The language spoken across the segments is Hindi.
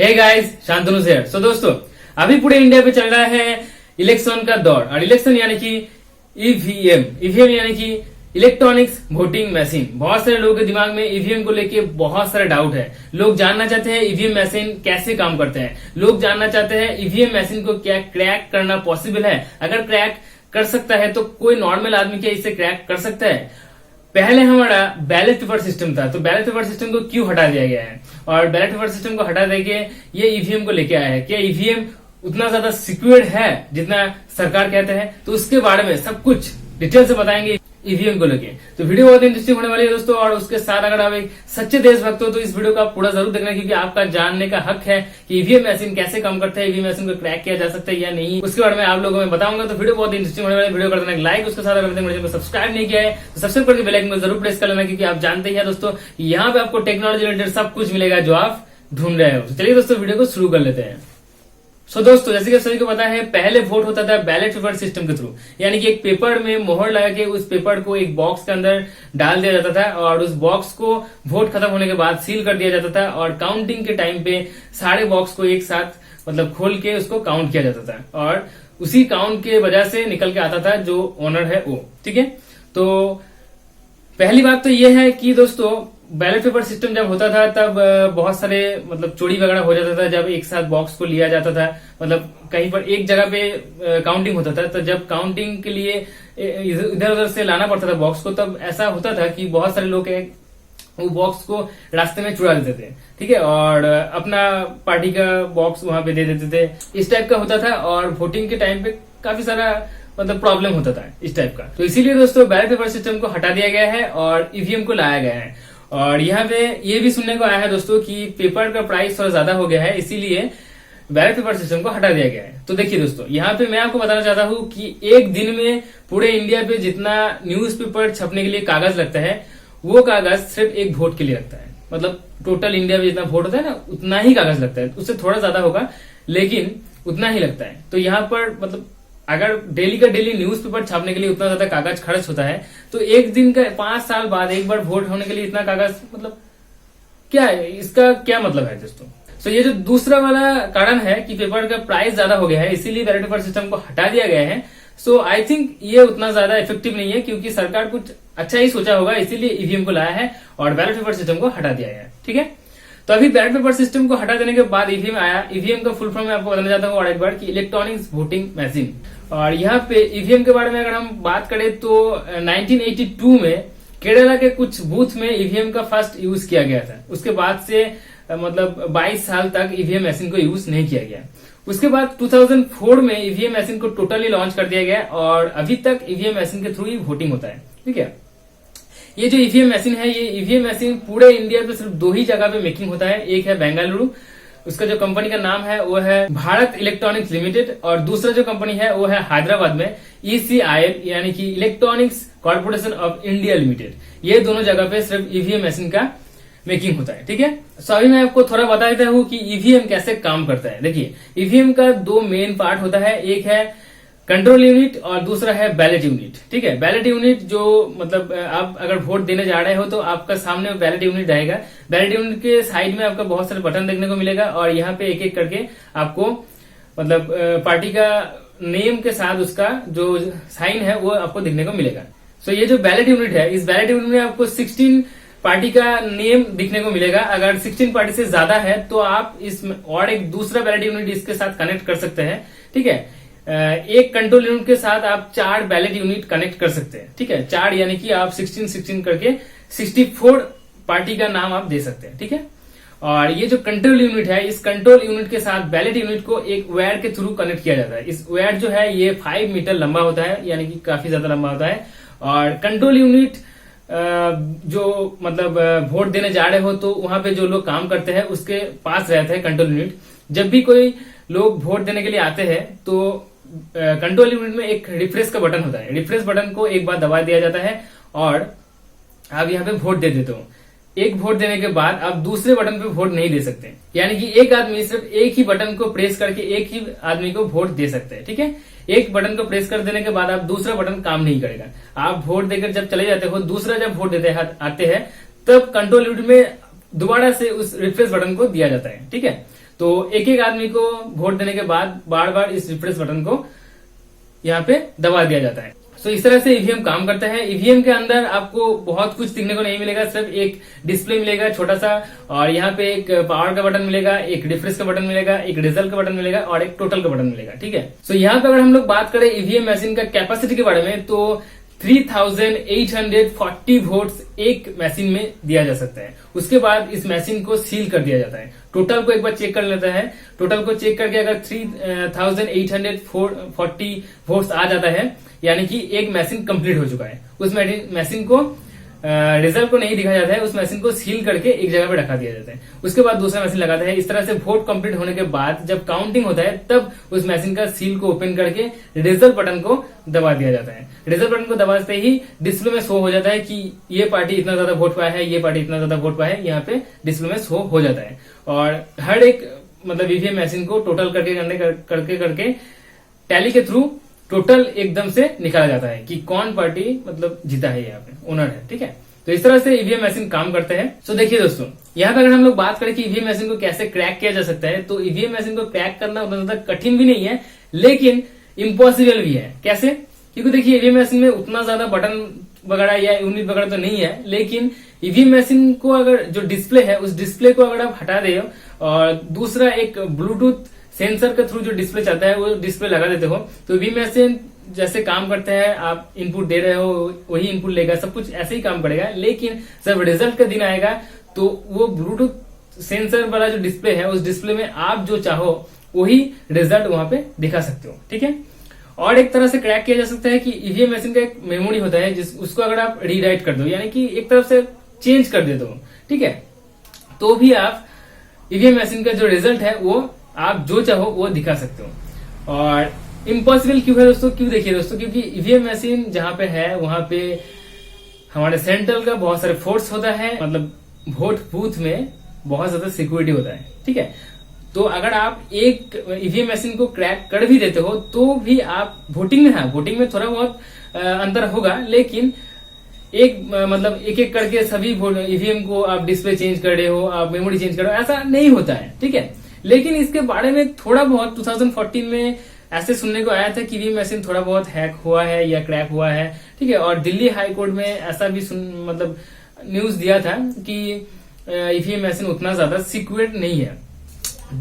हे गाइस, शांतनु से। सो दोस्तों, अभी पूरे इंडिया पे चल रहा है इलेक्शन का दौर। और इलेक्शन यानी कि ईवीएम यानी कि इलेक्ट्रॉनिक्स वोटिंग मशीन। बहुत सारे लोगों के दिमाग में ईवीएम को लेके बहुत सारे डाउट है। लोग जानना चाहते हैं ईवीएम मशीन कैसे काम करते हैं। लोग जानना चाहते हैं ईवीएम मशीन को क्या क्रैक करना पॉसिबल है। अगर क्रैक कर सकता है तो कोई नॉर्मल आदमी क्या इसे क्रैक कर सकता है। पहले हमारा बैलेट पेपर सिस्टम था, तो बैलेट पेपर सिस्टम को क्यों हटा दिया गया है और बैलेट पेपर सिस्टम को हटा देके ये ईवीएम को लेके आया है। क्या ईवीएम उतना ज्यादा सिक्योर्ड है जितना सरकार कहते हैं? तो उसके बारे में सब कुछ डिटेल से बताएंगे ईवीएम को लेके। तो वीडियो बहुत इंटरेस्टिंग होने वाली है दोस्तों। और उसके साथ अगर आप एक सच्चे देशभक्त हो तो इस वीडियो का पूरा जरूर देखना, क्योंकि आपका जानने का हक है कि ईवीएम मशीन कैसे काम करता है, ईवीएम मशीन को क्रैक किया जा सकता है या नहीं, उसके बारे में आप लोगों में बताऊंगा। तो वीडियो बहुत इंटरेस्टिंग होने वाली है। वीडियो कर देना लाइक, उसके साथ अगर मेरे को सब्सक्राइब नहीं किया है तो सब्सक्राइब करके बेल आइकन को जरूर प्रेस कर लेना, क्योंकि आप जानते ही हैं दोस्तों यहाँ पे आपको टेक्नोलॉजी रिलेटेड सब कुछ मिलेगा जो आप ढूंढ रहे हो। तो चलिए दोस्तों वीडियो को शुरू कर लेते हैं। सो दोस्तों, जैसे कि सभी को पता है, पहले वोट होता था बैलेट पेपर सिस्टम के थ्रू, यानी कि एक पेपर में मोहर लगा के उस पेपर को एक बॉक्स के अंदर डाल दिया जाता था और उस बॉक्स को वोट खत्म होने के बाद सील कर दिया जाता था और काउंटिंग के टाइम पे सारे बॉक्स को एक साथ मतलब खोल के उसको काउंट किया जाता था और उसी काउंट के वजह से निकल के आता था जो ओनर है वो। ठीक है, तो पहली बात तो ये है कि दोस्तों बैलेट पेपर सिस्टम जब होता था तब बहुत सारे मतलब चोरी वगैरह हो जाता था। जब एक साथ बॉक्स को लिया जाता था, मतलब कहीं पर एक जगह पे काउंटिंग होता था, तो जब काउंटिंग के लिए इधर उधर से लाना पड़ता था बॉक्स को, तब ऐसा होता था कि बहुत सारे लोग वो बॉक्स को रास्ते में चुरा देते थे। ठीक है, और अपना पार्टी का बॉक्स वहां पे दे देते थे। इस टाइप का होता था और वोटिंग के टाइम पे काफी सारा मतलब प्रॉब्लम होता था इस टाइप का। तो इसीलिए दोस्तों बैलेट पेपर सिस्टम को हटा दिया गया है और ईवीएम को लाया गया है। और यहाँ पे ये भी सुनने को आया है दोस्तों कि पेपर का प्राइस थोड़ा ज्यादा हो गया है, इसीलिए बैलेट पेपर सिस्टम को हटा दिया गया है। तो देखिए दोस्तों, यहाँ पे मैं आपको बताना चाहता हूँ कि एक दिन में पूरे इंडिया पे जितना न्यूज़पेपर छपने के लिए कागज लगता है, वो कागज सिर्फ एक वोट के लिए लगता है। मतलब टोटल इंडिया में जितना वोट होता है ना, उतना ही कागज लगता है। उससे थोड़ा ज्यादा होगा लेकिन उतना ही लगता है। तो यहाँ पर मतलब अगर डेली का डेली न्यूज़पेपर छापने के लिए उतना ज्यादा कागज खर्च होता है, तो एक दिन का 5 साल बाद एक बार वोट होने के लिए इतना कागज मतलब क्या है, इसका क्या मतलब है दोस्तों? तो ये जो दूसरा वाला कारण है कि पेपर का प्राइस ज्यादा हो गया है, इसीलिए बैलेट पेपर सिस्टम को हटा दिया गया है। सो आई थिंक ये उतना ज्यादा इफेक्टिव नहीं है, क्योंकि सरकार कुछ अच्छा ही सोचा होगा, इसीलिए ईवीएम को लाया है और बैलेट पेपर सिस्टम को हटा दिया है। ठीक है, तो अभी बैलेट पेपर सिस्टम को हटा देने के बाद ईवीएम आया। ईवीएम का फुल फॉर्म मैं आपको बताना चाहता हूँ और एक बार कि इलेक्ट्रॉनिक्स वोटिंग मशीन। और यहाँ पे ईवीएम के बारे में अगर हम बात करें तो 1982 में केरला के कुछ बूथ में ईवीएम का फर्स्ट यूज किया गया था। उसके बाद से मतलब 22 साल तक ईवीएम मशीन को यूज नहीं किया गया। उसके बाद 2004 में ईवीएम मशीन को टोटली लॉन्च कर दिया गया और अभी तक ईवीएम मशीन के थ्रू ही वोटिंग होता है। ठीक है, ये जो ईवीएम मशीन है, ये ईवीएम मशीन पूरे इंडिया पे सिर्फ 2 ही जगह पे मेकिंग होता है। एक है बेंगलुरु, उसका जो कंपनी का नाम है वो है भारत इलेक्ट्रॉनिक्स लिमिटेड, और दूसरा जो कंपनी है वो है हैदराबाद में ECIL यानी कि electronics corporation of India limited. ये दोनों जगह पे सिर्फ ईवीएम मशीन का मेकिंग होता है। ठीक है, सो अभी मैं आपको थोड़ा बता देता हूँ कि ईवीएम कैसे काम करता है। देखिए, ईवीएम का 2 मेन पार्ट होता है, एक है कंट्रोल यूनिट और दूसरा है बैलेट यूनिट। ठीक है, बैलेट यूनिट जो मतलब आप अगर वोट देने जा रहे हो तो आपका सामने बैलेट यूनिट रहेगा। बैलेट यूनिट के साइड में आपका बहुत सारे बटन देखने को मिलेगा और यहाँ पे एक एक करके आपको मतलब पार्टी का नेम के साथ उसका जो साइन है वो आपको देखने को मिलेगा। सो ये जो बैलेट यूनिट है, इस बैलेट यूनिट में आपको 16 पार्टी का नेम दिखने को मिलेगा। अगर 16 पार्टी से ज्यादा है तो आप इस और एक दूसरा बैलेट यूनिट इसके साथ कनेक्ट कर सकते हैं। ठीक है, एक कंट्रोल यूनिट के साथ आप 4 बैलेट यूनिट कनेक्ट कर सकते हैं। ठीक है, 4 यानी कि आप 16 करके 64 पार्टी का नाम आप दे सकते हैं। ठीक है, और ये जो कंट्रोल यूनिट है, इस कंट्रोल यूनिट के साथ बैलेट यूनिट को एक वायर के थ्रू कनेक्ट किया जाता है। इस वायर जो है ये 5 मीटर लंबा होता है, यानी कि काफी ज्यादा लंबा होता है। और कंट्रोल यूनिट जो मतलब वोट देने जा रहे हो तो वहां पे जो लोग काम करते हैं उसके पास रहता है कंट्रोल यूनिट। जब भी कोई लोग वोट देने के लिए आते हैं तो कंट्रोल यूनिट में एक रिफ्रेश का बटन होता है। रिफ्रेश बटन को एक बार दबा दिया जाता है और आप यहाँ पे वोट दे देते हो। एक वोट देने के बाद आप दूसरे बटन पे वोट नहीं दे सकते, यानी कि एक आदमी सिर्फ एक ही बटन को प्रेस करके एक ही आदमी को वोट दे सकते हैं। ठीक है, एक बटन को प्रेस कर देने के बाद आप दूसरा बटन काम नहीं करेगा। आप वोट देकर जब चले जाते हो, दूसरा जब वोट देते आते हैं, तब कंट्रोल यूनिट में दोबारा से उस रिफ्रेश बटन को दिया जाता है। ठीक है, तो एक एक आदमी को वोट देने के बाद बार बार इस रिफ्रेश बटन को यहाँ पे दबा दिया जाता है। सो इस तरह से ईवीएम काम करता है। ईवीएम के अंदर आपको बहुत कुछ दिखने को नहीं मिलेगा, सिर्फ एक डिस्प्ले मिलेगा छोटा सा, और यहाँ पे एक पावर का बटन मिलेगा, एक रिफ्रेश का बटन मिलेगा, एक रिजल्ट का बटन मिलेगा और एक टोटल का बटन मिलेगा। ठीक है, सो यहाँ पे अगर हम लोग बात करें ईवीएम मशीन का कैपेसिटी के बारे में, तो 3840 वोट्स एक मशीन में दिया जा सकता है। उसके बाद इस मशीन को सील कर दिया जाता है। टोटल को एक बार चेक कर लेता है। टोटल को चेक करके अगर 3840 वोट्स आ जाता है, यानी कि एक मशीन कंप्लीट हो चुका है। उस मशीन को रिजल्ट को नहीं दिखाया जाता है, उस मशीन को सील करके एक जगह पे रखा दिया जाता है। उसके बाद दूसरा मशीन लगाता है। इस तरह से वोट कंप्लीट होने के बाद जब काउंटिंग होता है, तब उस मशीन का सील को ओपन करके रिजल्ट बटन को दबा दिया जाता है। रिजल्ट बटन को दबाते ही डिस्प्ले में शो हो जाता है कि ये पार्टी इतना ज्यादा वोट पाया है, ये पार्टी इतना ज्यादा वोट पाया है, यहाँ पे डिस्प्ले में शो हो जाता है। और हर एक मतलब ईवीएम मशीन को टोटल करके टैली के थ्रू टोटल एकदम से निकाला जाता है कि कौन पार्टी मतलब जीता है, यहाँ पे ओनर है। ठीक है, तो इस तरह से ईवीएम मशीन काम करते हैं। सो देखिए दोस्तों, यहाँ पे अगर हम लोग बात करें कि ईवीएम मशीन को कैसे क्रैक किया जा सकता है, तो ईवीएम मशीन को क्रैक करना उतना ज्यादा कठिन भी नहीं है, लेकिन इम्पॉसिबल भी है। कैसे? क्योंकि देखिए ईवीएम मशीन में उतना ज्यादा बटन वगैरह या यूनिट वगैरह तो नहीं है, लेकिन ईवीएम मशीन को अगर जो डिस्प्ले है, उस डिस्प्ले को अगर आप हटा दे और दूसरा एक ब्लूटूथ सेंसर के थ्रू जो डिस्प्ले चलता है वो डिस्प्ले लगा देते हो, तो ईवीएम मशीन जैसे काम करता है, आप इनपुट दे रहे हो वही इनपुट लेगा, सब कुछ ऐसे ही काम करेगा। लेकिन जब रिजल्ट का दिन आएगा तो वो ब्लूटूथ सेंसर वाला जो डिस्प्ले है, उस डिस्प्ले में आप जो चाहो वही रिजल्ट वहां पे दिखा सकते हो। ठीक है, और एक तरह से क्रैक किया जा सकता है कि ईवीएम मशीन का एक मेमोरी होता है, उसको अगर आप रीराइट कर दो, यानी कि एक तरफ से चेंज कर दे दो, ठीक है, तो भी आप ईवीएम मशीन का जो रिजल्ट है वो आप जो चाहो वो दिखा सकते हो। और इम्पॉसिबल क्यों है दोस्तों? क्यों? देखिए दोस्तों, क्योंकि ईवीएम मशीन जहां पे है वहां पे हमारे सेंट्रल का बहुत सारे फोर्स होता है, मतलब वोट बूथ में बहुत ज्यादा सिक्योरिटी होता है। ठीक है, तो अगर आप एक ईवीएम मशीन को क्रैक कर भी देते हो तो भी आप वोटिंग में, हाँ वोटिंग में थोड़ा बहुत अंतर होगा, लेकिन एक मतलब एक एक करके सभी ईवीएम को आप डिस्प्ले चेंज कर रहे हो, आप मेमोरी चेंज कर रहे हो, ऐसा नहीं होता है। ठीक है, लेकिन इसके बारे में थोड़ा बहुत 2014 में ऐसे सुनने को आया था कि ईवीएम मशीन थोड़ा बहुत हैक हुआ है या क्रैक हुआ है। ठीक है, और दिल्ली हाई कोर्ट में ऐसा भी मतलब न्यूज दिया था कि ईवीएम मशीन उतना ज्यादा सिक्योर नहीं है।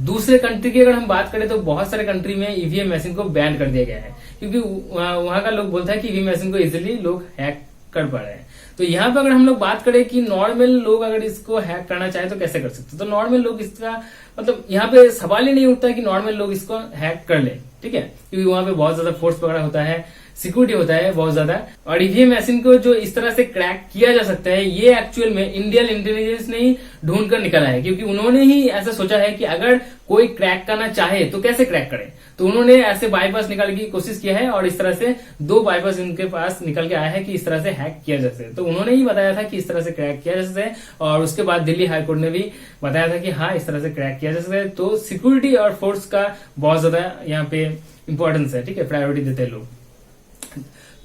दूसरे कंट्री की अगर हम बात करें तो बहुत सारे कंट्री में ईवीएम मशीन को बैन कर दिया गया है, क्योंकि वहां का लोग बोलता है कि ईवीएम मशीन को इजिली लोग हैक कर पा रहे हैं। तो यहाँ पे अगर हम लोग बात करें कि नॉर्मल लोग अगर इसको हैक करना चाहे तो कैसे कर सकते, तो नॉर्मल लोग इसका मतलब यहाँ पे सवाल ही नहीं उठता कि नॉर्मल लोग इसको हैक कर ले। ठीक है, क्योंकि वहां पे बहुत ज्यादा फोर्स वगैरह होता है, सिक्योरिटी होता है बहुत ज्यादा। और ईवीएम मशीन को जो इस तरह से क्रैक किया जा सकता है, ये एक्चुअल में इंडियन इंटेलिजेंस ने ही ढूंढ कर निकाला है, क्योंकि उन्होंने ही ऐसा सोचा है कि अगर कोई क्रैक करना चाहे तो कैसे क्रैक करे। तो उन्होंने ऐसे बाईपास निकालने की कोशिश किया है और इस तरह से 2 बाईपास उनके पास निकल के आया है कि इस तरह से हैक किया जा सकता है। तो उन्होंने ही बताया था कि इस तरह से क्रैक किया जा सकता है, और उसके बाद दिल्ली हाईकोर्ट ने भी बताया था कि हाँ इस तरह से क्रैक किया जा सकता है। तो सिक्योरिटी और फोर्स का बहुत ज्यादा यहाँ पे इंपॉर्टेंस है। ठीक है, प्रायोरिटी देते हैं लोग।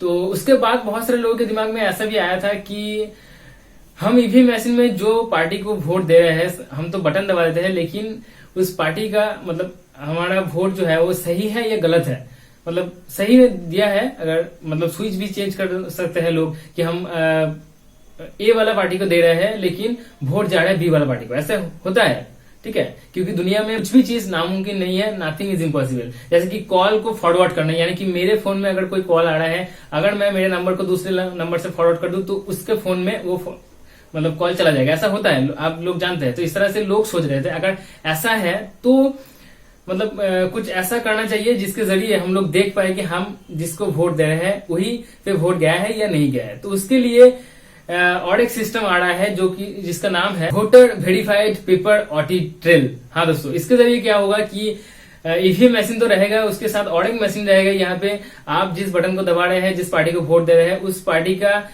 तो उसके बाद बहुत सारे लोगों के दिमाग में ऐसा भी आया था कि हम ईवीएम मशीन में जो पार्टी को वोट दे रहे हैं, हम तो बटन दबा देते हैं, लेकिन उस पार्टी का मतलब हमारा वोट जो है वो सही है या गलत है, मतलब सही में दिया है अगर मतलब स्विच भी चेंज कर सकते हैं लोग कि हम ए वाला पार्टी को दे रहे हैं लेकिन वोट जा रहा है बी वाला पार्टी को, ऐसा होता है। ठीक है, क्योंकि दुनिया में कुछ भी चीज नामुमकिन नहीं है, नथिंग इज इम्पॉसिबल। जैसे कि कॉल को फॉरवर्ड करना, यानी कि मेरे फोन में अगर कोई कॉल आ रहा है, अगर मैं मेरे नंबर को दूसरे नंबर से फॉरवर्ड कर दूं तो उसके फोन में वो मतलब कॉल चला जाएगा, ऐसा होता है, आप लोग जानते हैं। तो इस तरह से लोग सोच रहे थे अगर ऐसा है तो मतलब कुछ ऐसा करना चाहिए जिसके जरिए हम लोग देख पाए कि हम जिसको वोट दे रहे हैं वही पे वोट गया है या नहीं गया है। तो उसके लिए और एक सिस्टम आ रहा है जो कि जिसका नाम है voter verified paper audit trail. हाँ दोस्तों, इसके जरिए क्या होगा कि ईवीएम मशीन तो रहेगा, उसके साथ और एक मशीन रहेगा। यहाँ पे आप जिस बटन को दबा रहे हैं, जिस पार्टी को वोट दे रहे हैं, उस पार्टी का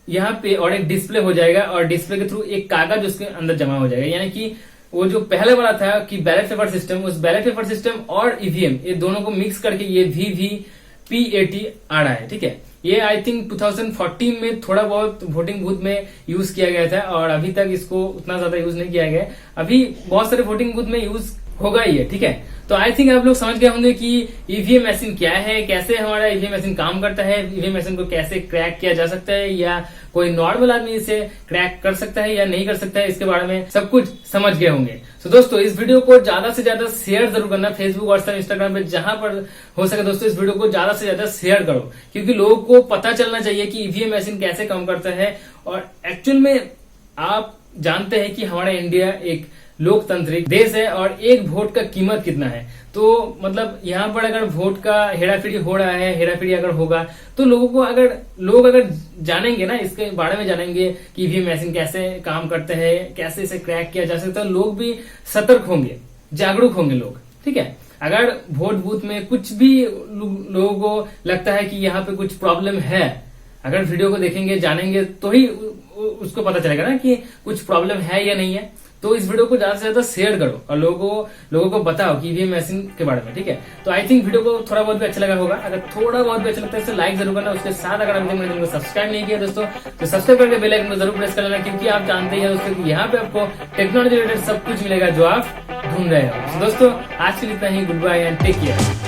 यहाँ पे और एक डिस्प्ले हो जाएगा, और डिस्प्ले के थ्रू एक कागज उसके अंदर जमा हो जाएगा। यानी कि वो जो पहले वाला था कि बैलेट पेपर सिस्टम, उस बैलेट पेपर सिस्टम और ईवीएम ये दोनों को मिक्स करके ये VVPAT आ रहा है। ठीक है, ये आई थिंक 2014 में थोड़ा बहुत वोटिंग बूथ में यूज किया गया था, और अभी तक इसको उतना ज्यादा यूज नहीं किया गया। अभी बहुत सारे वोटिंग बूथ में यूज होगा ही है, ठीक है। तो आई थिंक आप लोग समझ गए होंगे कि ईवीएम मशीन क्या है, कैसे हमारा ईवीएम मशीन काम करता है, ईवीएम मशीन को कैसे क्रैक किया जा सकता है, या कोई नॉर्मल आदमी इसे क्रैक कर सकता है या नहीं कर सकता है, इसके बारे में सब कुछ समझ गए होंगे। तो दोस्तों इस वीडियो को ज्यादा से ज्यादा शेयर जरूर करना, फेसबुक, व्हाट्सएप, इंस्टाग्राम पे जहां पर हो सके दोस्तों इस वीडियो को ज्यादा से ज्यादा शेयर करो, क्योंकि लोगों को पता चलना चाहिए कि ईवीएम मशीन कैसे काम करता है। और एक्चुअल में आप जानते हैं कि हमारा इंडिया एक लोकतांत्रिक देश है और एक वोट का कीमत कितना है। तो मतलब यहाँ पर अगर वोट का हेराफेरी हो रहा है, हेराफेरी अगर होगा तो लोगों को अगर जानेंगे ना, इसके बारे में जानेंगे कि ईवीएम मशीन कैसे काम करते हैं, कैसे इसे क्रैक किया जा सकता है, लोग भी सतर्क होंगे, जागरूक होंगे लोग, ठीक है। अगर वोट बूथ में कुछ भी लोगों को लगता है कि यहाँ पे कुछ प्रॉब्लम है, अगर वीडियो को देखेंगे, जानेंगे तो ही उसको पता चलेगा ना कि कुछ प्रॉब्लम है या नहीं है। तो इस वीडियो को ज्यादा से ज्यादा शेयर करो और लोगों को बताओ कि ईवीएम मशीन के बारे में, ठीक है। तो आई थिंक वीडियो को थोड़ा बहुत भी अच्छा लगा होगा। अगर थोड़ा बहुत भी अच्छा लगता है तो लाइक जरूर करना। उसके साथ अगर अभी तक मेरे चैनल को सब्सक्राइब नहीं किया दोस्तों तो सब्सक्राइब करके बेल आइकन को जरूर प्रेस कर लेना, क्योंकि आप जानते हैं दोस्तों कि यहाँ पे आपको टेक्नोलॉजी रिलेटेड सब कुछ मिलेगा जो आप ढूंढ रहे हो। दोस्तों आज के लिए इतना ही, goodbye and take care.